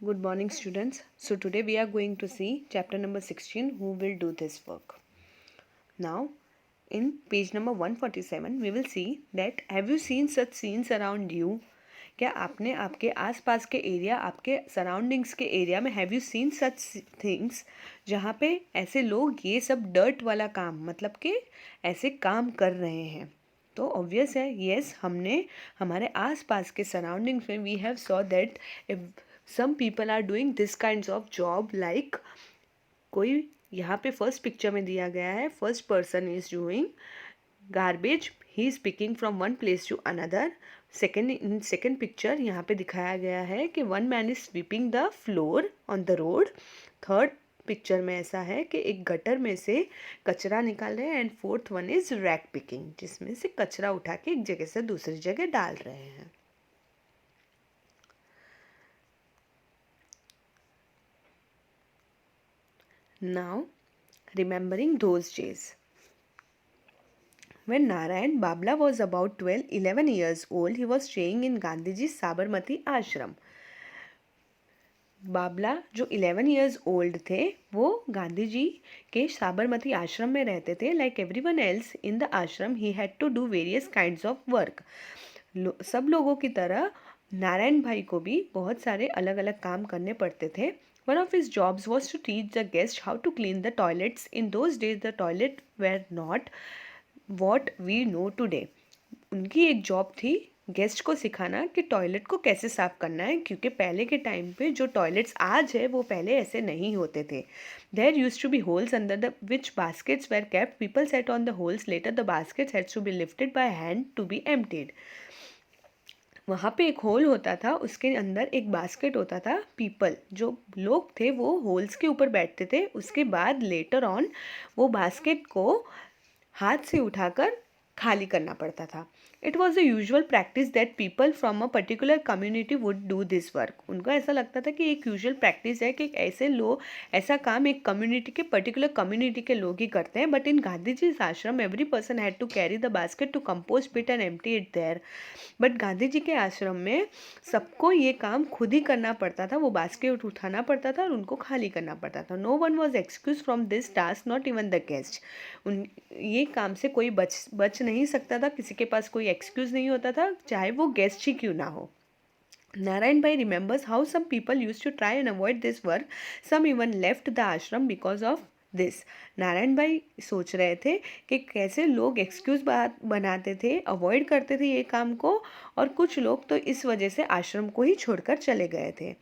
Good morning, students. So today we are going to see chapter number 16, who will do this work. Now, in page number 147, we will see that have you seen such scenes around you? क्या आपने आपके आसपास के area, आपके surroundings के area में have you seen such things जहाँ पे ऐसे लोग ये सब डर्ट वाला काम मतलब कि ऐसे काम कर रहे हैं? तो ऑब्वियस है, यस, हमने हमारे आसपास के सराउंडिंग्स में we have saw that some people are doing this kinds of job like कोई यहाँ पे फर्स्ट पिक्चर में दिया गया है, first person is doing garbage, he is picking from one place to another. Second picture यहाँ पे दिखाया गया है कि one man is sweeping the floor on the road. Third picture में ऐसा है कि एक गटर में से कचरा निकाल रहे हैं. And fourth one is rag picking, जिसमें से कचरा उठा के एक जगह से दूसरी जगह डाल रहे हैं. Now, remembering those days. When Narayan Babla was about 11 years old, he was staying in Gandhiji's Sabarmati ashram. Babla जो 11 years old थे वो गांधी जी के साबरमती आश्रम में रहते थे. Like everyone else in the ashram he had to do various kinds of work. सब लोगों की तरह नारायण भाई को भी बहुत सारे अलग अलग काम करने पड़ते थे. One of his jobs was to teach the guests how to clean the toilets. In those days, the toilets were not what we know today. उनकी एक जॉब थी गेस्ट को सिखाना कि टॉयलेट को कैसे साफ़ करना है, क्योंकि पहले के टाइम पे जो टॉयलेट्स आज है वो पहले ऐसे नहीं होते थे. There use to be holes under the which baskets were kept. People set on the holes. Later the baskets hads to be lifted by hand to be emptied. वहाँ पे एक होल होता था, उसके अंदर एक बास्केट होता था. पीपल जो लोग थे वो होल्स के ऊपर बैठते थे. उसके बाद लेटर ऑन वो बास्केट को हाथ से उठाकर खाली करना पड़ता था. It was the usual practice that people from a particular community would do this work. उनको ऐसा लगता था कि एक यूजुअल प्रैक्टिस है कि ऐसे लोग ऐसा काम एक कम्युनिटी के पर्टिकुलर कम्युनिटी के लोग ही करते हैं. But in Gandhi ji ashram every person had to carry the basket to compost pit and empty it there. But Gandhi ji के आश्रम में सबको ये काम खुद ही करना पड़ता था. वो बास्केट उठाना पड़ता था और उनको खाली करना पड़ता था. No one was excuse from this task, not even the guest. ये काम से कोई बच नहीं सकता था. किसी के पास कोई एक्सक्यूज़ नहीं होता था, चाहे वो गेस्ट ही क्यों ना हो. Narayan Bhai remembers how some people used to try and avoid this work. Some even left the ashram because of this. Narayan भाई सोच रहे थे कि कैसे लोग एक्सक्यूज़ बनाते थे, अवॉइड करते थे ये काम को, और कुछ लोग तो इस वजह से आश्रम को ही छोड़कर चले गए थे.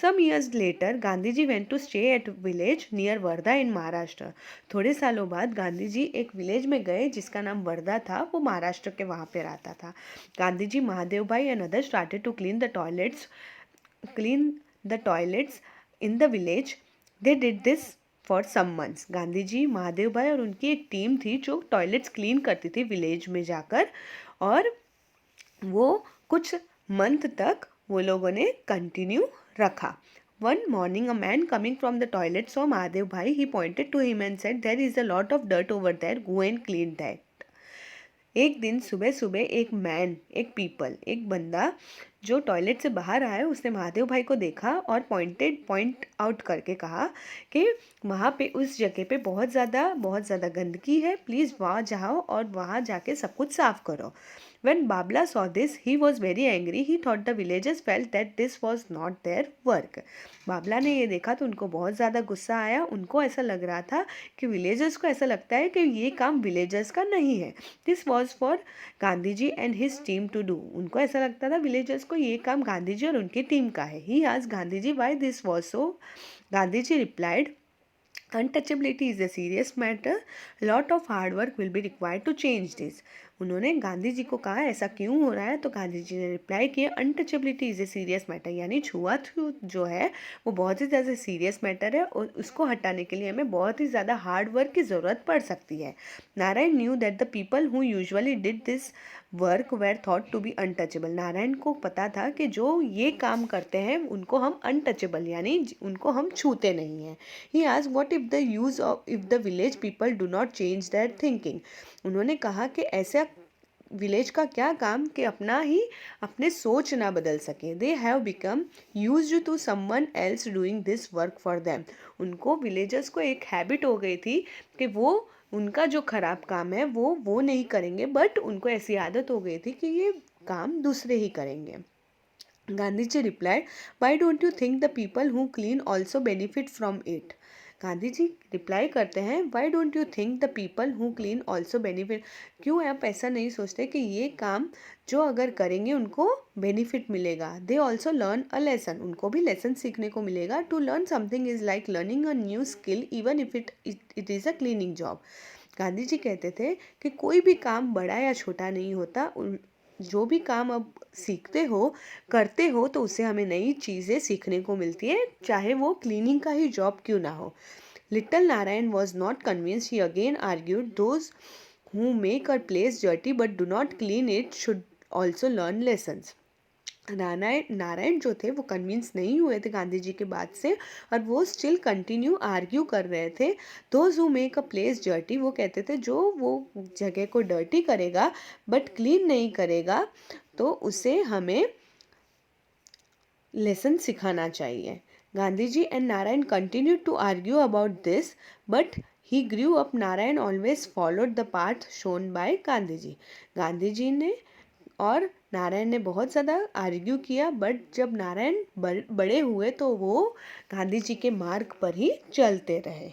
Some years later Gandhi ji went to stay at village near Wardha in Maharashtra. थोड़े सालों बाद गांधी जी एक विलेज में गए जिसका नाम वर्धा था. वो महाराष्ट्र के वहाँ पे रहता था. Gandhi ji, Mahadev Bhai and other started to clean the toilets in the village. They did this for some months. Gandhi ji, Mahadev Bhai और उनकी एक टीम थी जो टॉयलेट्स क्लीन करती थी विलेज में जाकर, और वो कुछ मंथ तक वो लोगों ने कंटिन्यू रखा. One morning, a man coming from the toilet saw Mahadev Bhai. He pointed to him and said, "There is a lot of dirt over there. Go and clean that." एक दिन सुबह सुबह एक बंदा जो टॉयलेट से बाहर आया, उसने महादेव भाई को देखा और पॉइंट आउट करके कहा कि वहाँ पे उस जगह पे बहुत ज़्यादा गंदगी है. प्लीज़ वहाँ जाओ और वहाँ जाके सब कुछ साफ़ करो. When Babla saw this, he was very angry. He thought the villagers felt that this was not their work. Babla ने ये देखा तो उनको बहुत ज़्यादा गुस्सा आया. उनको ऐसा लग रहा था कि विलेजर्स को ऐसा लगता है कि ये काम विलेजर्स का नहीं है. This was for Gandhi ji and his team to do. उनको ऐसा लगता था विलेजर्स को ये काम गांधी जी और उनकी टीम का है. He asked Gandhi ji why this was so. Gandhi ji replied, untouchability is a serious matter. Lot of hard work will be required to change this. उन्होंने गांधी जी को कहा ऐसा क्यों हो रहा है, तो गांधी जी ने रिप्लाई किया, untouchability is a serious matter. यानी छुआछूत जो है वो बहुत ही ज़्यादा सीरियस मैटर है और उसको हटाने के लिए हमें बहुत ही ज़्यादा हार्ड वर्क की ज़रूरत पड़ सकती है. Narayan knew that the people who usually did this work were thought to be untouchable. Narayan को पता था कि जो ये काम करते हैं उनको हम अनटचेबल यानी उनको हम छूते नहीं हैं. He asked what if the village people do not change their thinking. उन्होंने कहा कि ऐसा विलेज का क्या काम कि अपने सोच ना बदल सके. They have become used to someone else doing this work for them. उनको विलेजर्स को एक हैबिट हो गई थी कि वो उनका जो खराब काम है वो नहीं करेंगे, बट उनको ऐसी आदत हो गई थी कि ये काम दूसरे ही करेंगे. Gandhi ji replied, why don't you think the people who clean also benefit from it. Gandhi ji reply करते हैं, why don't you think the people who clean also benefit. क्यों आप ऐसा नहीं सोचते कि ये काम जो अगर करेंगे उनको बेनिफिट मिलेगा. They also learn a lesson. उनको भी लेसन सीखने को मिलेगा. To learn something is like learning a new skill even if it is a cleaning job. Gandhi ji कहते थे कि कोई भी काम बड़ा या छोटा नहीं होता. जो भी काम अब सीखते हो करते हो तो उससे हमें नई चीज़ें सीखने को मिलती है, चाहे वो क्लीनिंग का ही जॉब क्यों ना हो. Little Narayan was not convinced. He again argued, those who make a place dirty but do not clean it should also learn lessons. Narayan जो थे वो कन्विंस नहीं हुए थे गांधी जी के बात से, और वो स्टिल कंटिन्यू आर्ग्यू कर रहे थे. Those who make a place dirty, वो कहते थे जो वो जगह को डर्टी करेगा बट क्लीन नहीं करेगा तो उसे हमें लेसन सिखाना चाहिए. Gandhi ji and Narayan continued to argue about this, but he grew up. Narayan always followed the path shown by Gandhi ji. Gandhi ji ने और नारायण ने बहुत ज़्यादा आर्ग्यू किया, बट जब नारायण बड़े हुए तो वो गांधी जी के मार्ग पर ही चलते रहे.